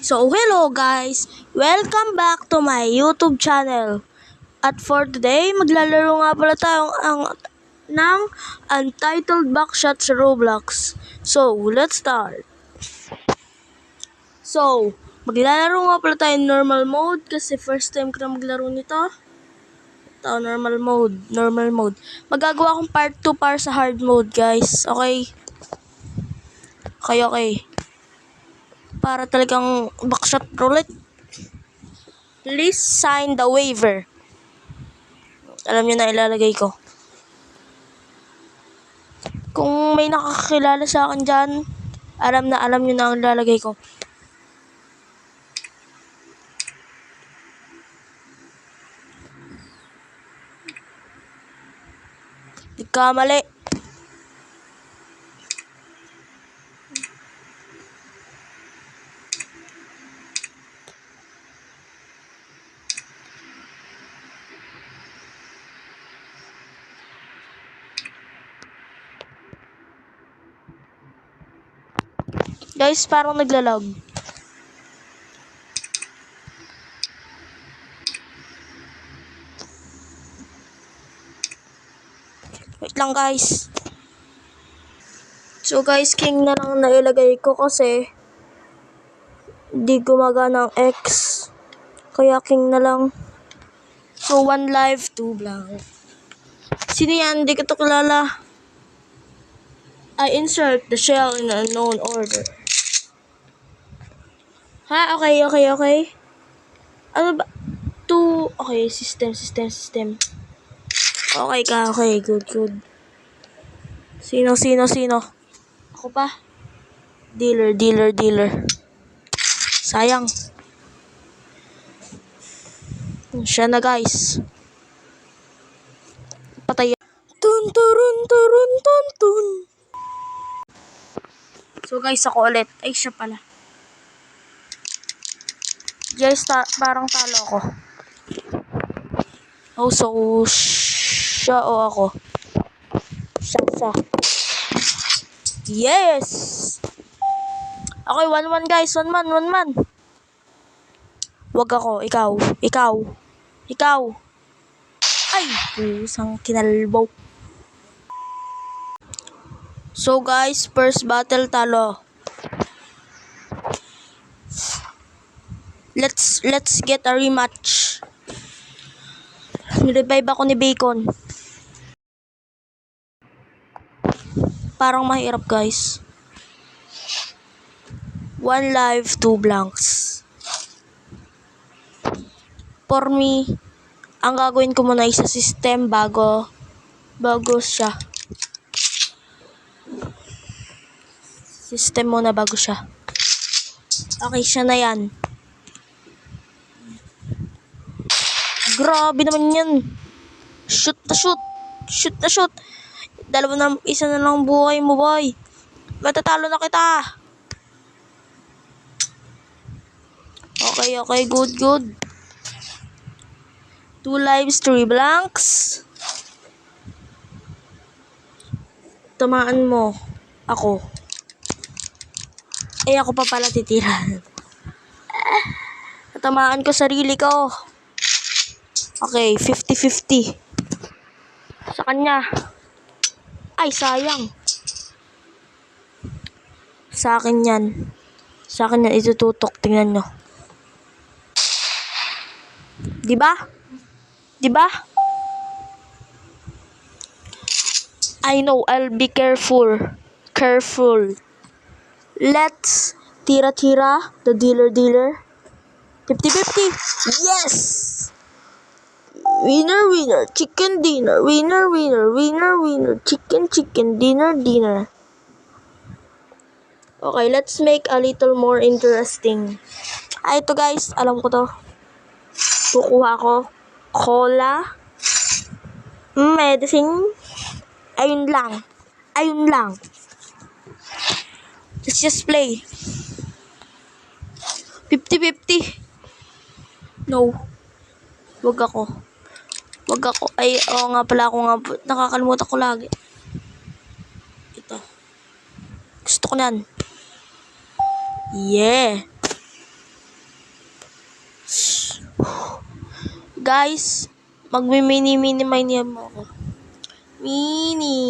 So, hello guys! Welcome back to my YouTube channel. At for today, maglalaro nga pala tayo ng Untitled Backshot sa Roblox. So, let's start. So, maglalaro nga pala tayo normal mode kasi first time ko na maglaro nito. Ito, normal mode. Magagawa akong part 2 para sa hard mode, guys. Okay? Okay. Para talagang backshot roulette. Please sign the waiver. Alam nyo na ilalagay ko. Kung may nakakakilala sa akin dyan, alam nyo na ang ilalagay ko. Nagkamali. Guys, parang naglalag. Wait lang guys. So guys, king na lang nailagay ko kasi di gumagana ang X. Kaya king na lang. So 1 live, 2 blank. Sino yan? Di ko to kilala. I insert the shell in an unknown order. Ha? Okay. Ano ba? Okay, system. Okay ka, okay, good. Sino? Ako pa? Dealer. Sayang. Siya na guys. Patay. Tun. So guys, ako ulit. Ay, siya pala. Guys, parang talo ako. Oh, so, siya o ako? Siya. Yes! Okay, 1-1 guys. 1 man. Wag ako. Ikaw. Ay, pusang kinalbo. So guys, first battle talo. Let's get a rematch. Nirevive ako ni Bacon. Parang mahirap guys. 1 live, 2 blanks. For me, ang gagawin ko muna isa system bago siya. System muna bago siya. Okay, siya na yan. Grabe naman yan. Shoot. Isa na lang buhay mo, boy. Matatalo na kita. Okay, good. 2 lives, 3 blanks. Tamaan mo. Ako. Ako pa pala titira. Tamaan ko sarili ko. Okay, 50-50. Sa kanya. Ay, sayang. Sa akin yan. Itututok. Tingnan nyo. Diba? I know, I'll be careful. Let's tira. The dealer. 50-50. Yes! Winner, chicken dinner. Winner, chicken dinner. Okay, let's make a little more interesting. Ito guys, alam ko to. Kukuha ko cola, medicine. Ayun lang. Let's just play. 50-50. No. Wag ako. Ay, nga pala ako. Nakakalimutan ko lagi. Ito. Gusto ko nan. Yeah. Guys, magmi-mini mo ako. Mini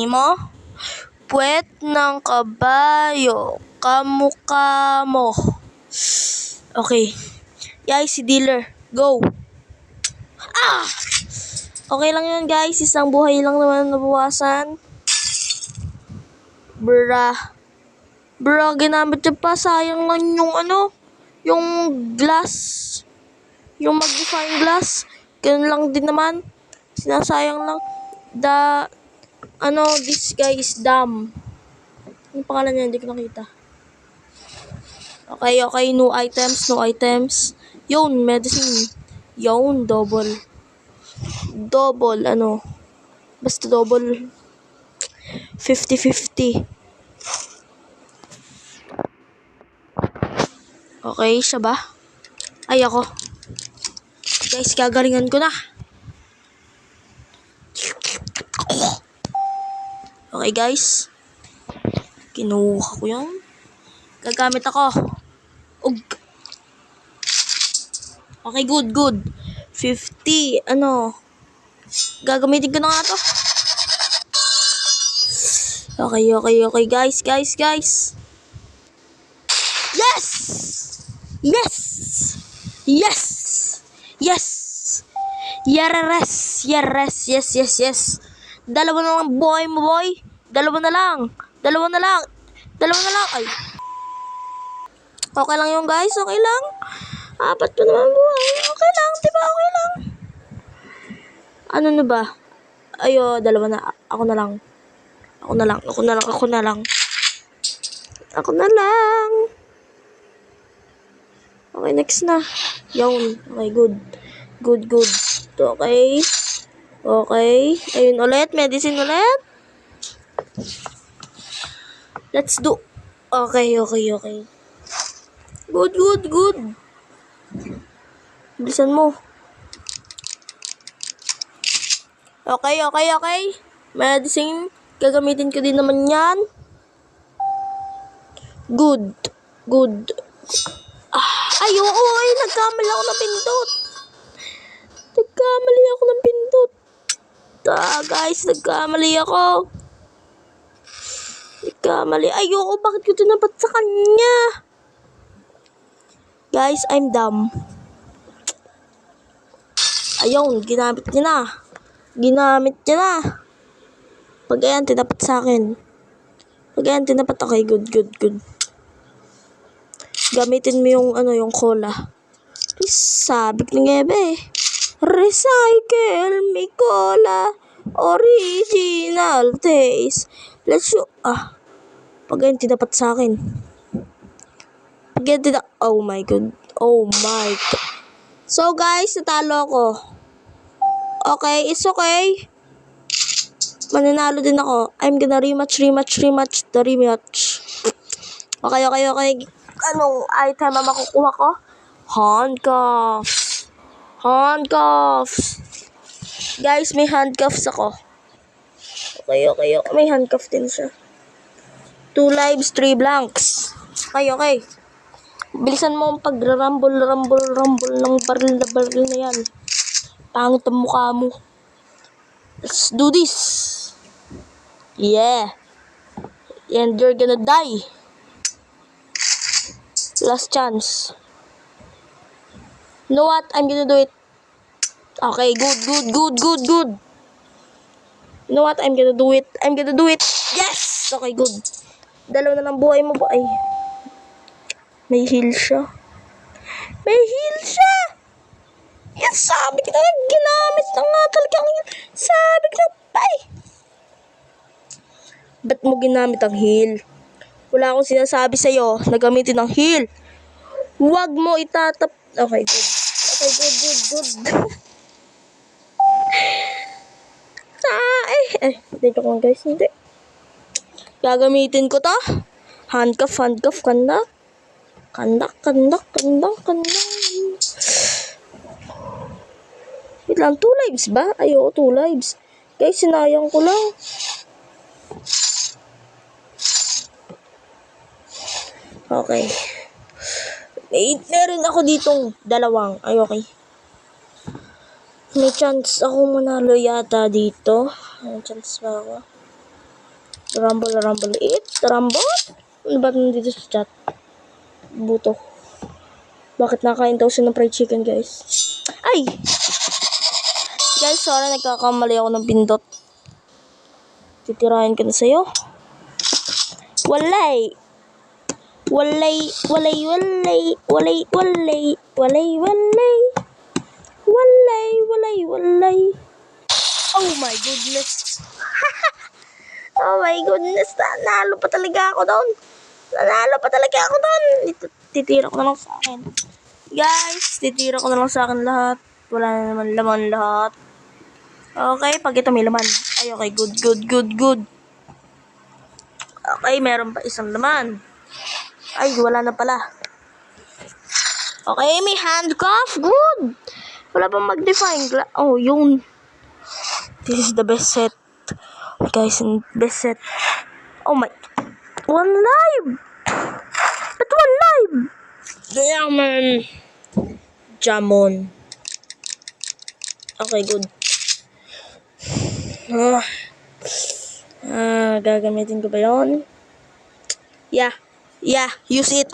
mo. Puwet ng kabayo, kamukha mo. Okay. Guys, si dealer. Go. Ah! Okay lang yun, guys. Isang buhay lang naman nabawasan. Bra, ginamit niya pa. Sayang lang yung yung glass. Yung magnifying glass. Ganun lang din naman. Sinasayang lang. This guy is dumb. Ano pangalan niya? Hindi ko nakita. Okay. No items. Yun, medicine. Yun, double. Basta double. 50-50. Okay, siya ba? Ay, ako. Guys, gagalingan ko na. Okay, guys. Kinuha ko yun. Gagamit ako. Okay, good. 50, gagamitin ko na nga to. Okay, guys. Yes! Yes! Dalawa na lang, boy. Dalawa na lang. Ay. Okay lang yung guys, okay lang. 4 pa naman buhay. Okay lang, diba? Okay lang. Ano na ba? Dalawa na. Ako na lang. Okay, next na. Yun. Okay, good. Okay. Ayun ulit. Medicine ulit. Let's do. Okay. Good. Bilisan mo. Okay. Medicine. Gagamitin ko din naman yan. Good. Nagkamali ako ng pindot. Guys, nagkamali ako. Bakit ko tinapat sa kanya? Guys, I'm dumb. Ayun, ginamit niya na. Pag ayan, tinapat sa akin. Okay, good. Gamitin mo yung cola. Sabik ng ebe. Recycle me cola. Original taste. Let's show. Pag ayan, tinapat sa akin. Oh my god. So guys, natalo ako. Okay, it's okay. Mananalo din ako. I'm gonna rematch the rematch. Okay. Anong item ang makukuha ko? Handcuffs. Guys, may handcuffs ako. Okay. May handcuff din siya. 2 lives, 3 blanks. Okay. Bilisan mo ang pag-rumble ng baril na yan. Pangit ang mukha mo. Let's do this. Yeah. And you're gonna die. Last chance. You know what? I'm gonna do it. Okay, good. You know what? I'm gonna do it. Yes! Okay, good. Dalawa na lang buhay mo ba? Ay. May heal siya. Yan, sabi kita na ginamit na nga talagang yan. Sabi kita, ay. Ba't mo ginamit ang heal? Wala akong sinasabi sa'yo na gamitin ang heal. Huwag mo itatap. Okay, good. Dito ko guys, hindi. Gagamitin ko to. Handcuff, kandak. Wait lang, 2 lives ba? Ayoko, 2 lives. Guys, sinayang ko lang. Okay. Meron ako ditong dalawang. Ay, okay. May chance ako manalo yata dito. May chance ba ako? Rumble. Rumble? Ano ba nandito sa chat? Buto. Bakit nakain daw siya ng fried chicken, guys? Ay! Guys, sorry, nagkakamali ako ng pindot. Titirahin ka na sa'yo. Walay! Oh my goodness. Oh my goodness. Nanalo pa talaga ako doon. Titira ko na lang sa akin. Guys, titira ko na lang sa akin lahat. Wala na naman laman lahat. Okay, pag ito may laman. Ay, okay. Good. Okay, meron pa isang laman. Ay, wala na pala. Okay, may handcuff. Good. Wala pang mag-define. Oh, yun. This is the best set. Guys, best set. Oh my. One live. At one live. Diamond. Jamon. Okay, good. Gagamitin ko ba yun? Yeah. Use it.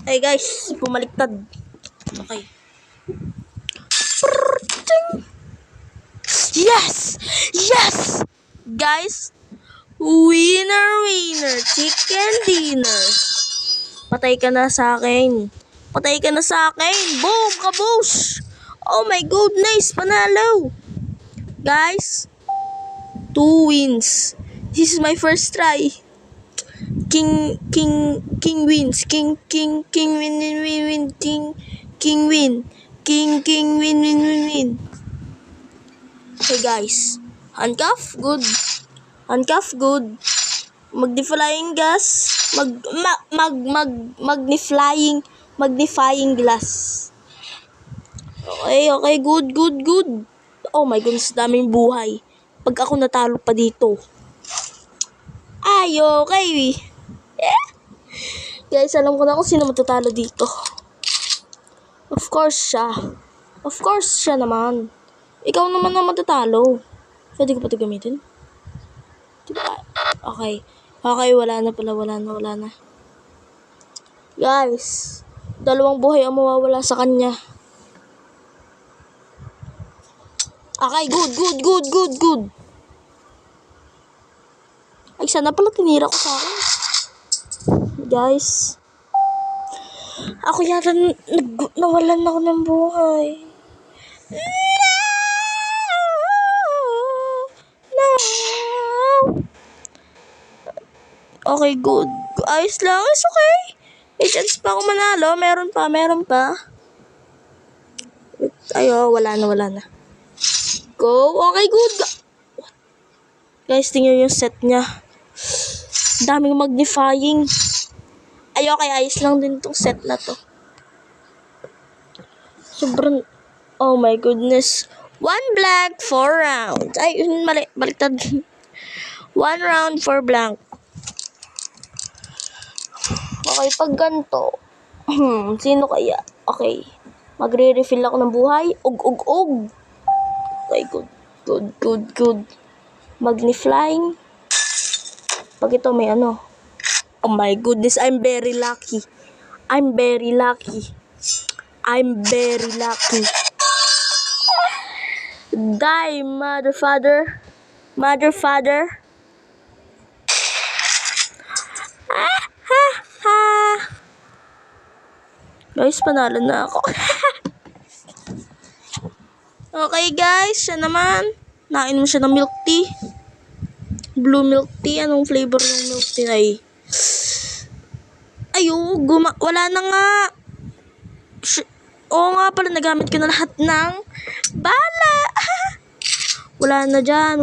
Hey guys, pumaliktad. Okay. Yes! Guys, winner, chicken dinner. Patay ka na sa akin. Boom, kabush! Oh my goodness, panalo. Guys, 2 wins. This is my first try. King wins. King win. Hey guys, handcuff good. Magnifying gas. Magnifying glass. Okay, good. Oh my goodness, daming buhay. Pag ako natalo pa dito. Ay, okay. Guys, alam ko na kung sino matatalo dito. Of course siya naman. Ikaw naman ang matatalo. Pwede ko pa ito gamitin? Diba? Okay, wala na. Guys, 2 buhay ang mawawala sa kanya. Okay, good. Ay, sana pala tinira ko sa akin. Guys, ako yata nawalan ako ng buhay. No. Okay, good. Ayos lang, it's okay. May chance pa ako manalo. Meron pa. Ayo, wala na. Go. Okay, good. Guys, tingnan yung set niya. Daming magnifying. Ay, okay, ayos lang din tong set na to. Sobrang, oh my goodness. 1 blank, 4 rounds. Ay, mali, baliktad. 1 round, 4 blank. Okay, pag ganito, sino kaya? Okay, magre-refill ako ng buhay. Ug. Okay, good. Magnifying. Pag ito may ano. Oh my goodness, I'm very lucky. Die, mother father. Guys, panalo na ako. Okay guys, siya naman. Nainom siya ng milk tea. Blue milk tea. Anong flavor ng milk tea ay? Wala na nga. Oo nga pala, nagamit ko na lahat ng bala. Wala na dyan.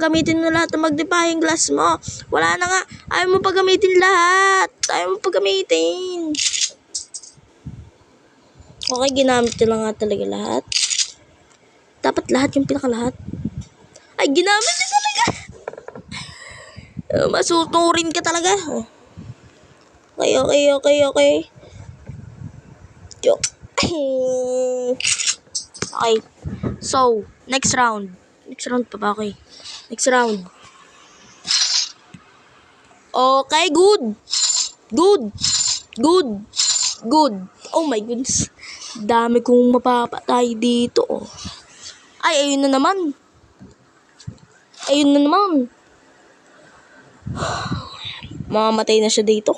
Gamitin mo lahat ng magnifying glass mo. Wala na nga. Ayaw mo pa gamitin lahat. Okay, ginamit ko lang nga talaga lahat. Dapat lahat yung pinakalahat. Ay, ginamit ko talaga. Masuturin ka talaga. Okay. Okay. So, next round. Next round pa ba? Okay. Next round. Okay, good. Oh my goodness. Dami kong mapapatay dito. Ay, ayun na naman. Mamamatay na siya dito.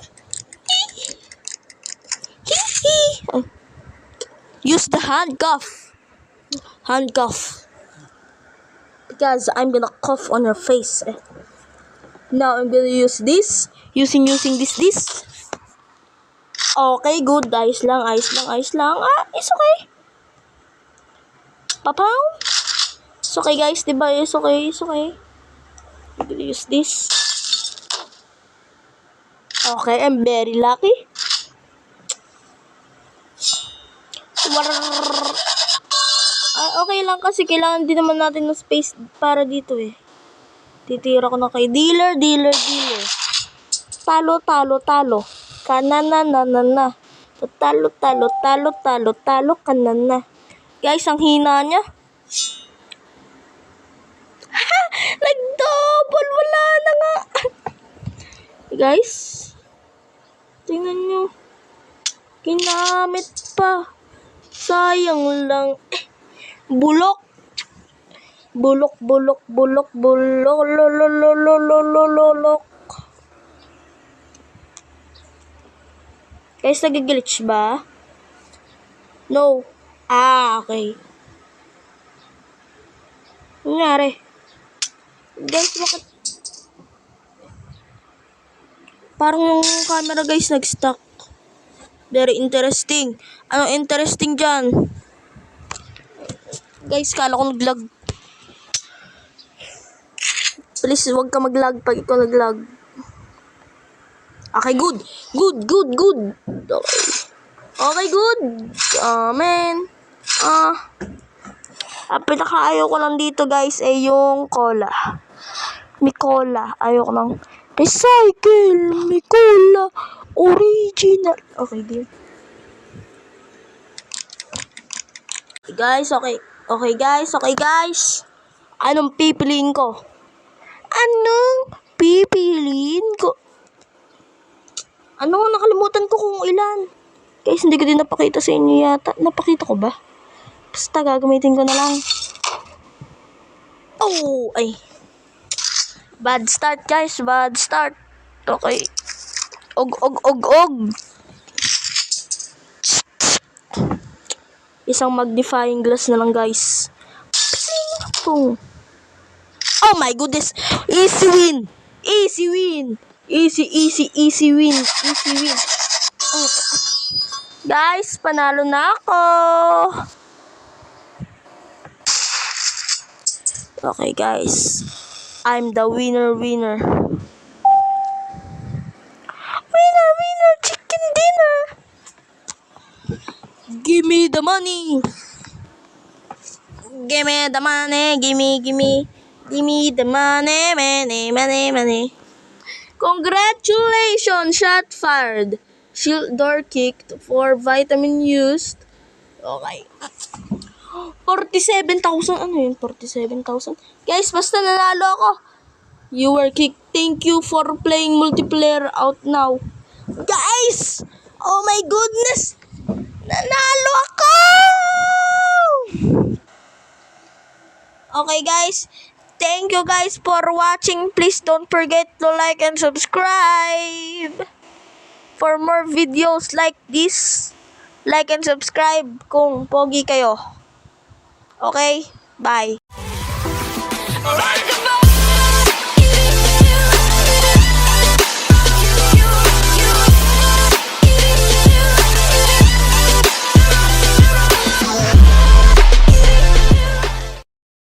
Use the handcuff. Because I'm gonna cough on your face. Now I'm gonna use this. Using this. Okay, good. Ayos lang. It's okay. Papaw. It's okay, guys. Diba? It's okay. I'm gonna use this. Okay, I'm very lucky. Okay lang kasi kailangan din naman natin ng space para dito eh. Titira ko na kay dealer. Talo. Kanana. Talo, kanana. Guys, ang hina niya. Nag-double, wala na nga. Guys, tingnan nyo. Ginamit pa. Sayang lang. Bulok. Guys, nag-glitch ba? No. Okay. Nangyari. Guys, bakit? Parang yung camera, guys, nag-stuck. Very interesting. Anong interesting dyan? Guys, kala ko nag-lag. Please, huwag ka mag-lag pag ikaw nag-lag. Okay, good. Okay, good. Man. Ang pinaka-ayaw ko lang dito, guys, ay yung cola. May cola. Ayaw ko ng recycle. May cola. Original. Okay, dear. Guys, okay. Okay, guys. Anong pipiliin ko? Nakalimutan ko kung ilan. Guys, hindi ko din napakita sa inyo yata. Napakita ko ba? Basta gagamitin ko na lang. Oh, ay. Bad start, guys. Okay. Og. Isang magnifying glass na lang, guys. Oh my goodness. Easy win. Easy win. Guys, panalo na ako. Okay, guys. I'm the winner. Winner, chicken dinner. Give me the money. Give me the money. Congratulations, shot fired. Shield door kicked for vitamin used. Okay. 47,000. Ano yun? 47,000. Guys, basta nanalo ako. You were kicked. Thank you for playing multiplayer out now. Guys! Oh my goodness! Nanalo ako! Okay, guys. Thank you guys for watching. Please don't forget to like and subscribe. For more videos like this, like and subscribe kung pogi kayo. Okay? Bye.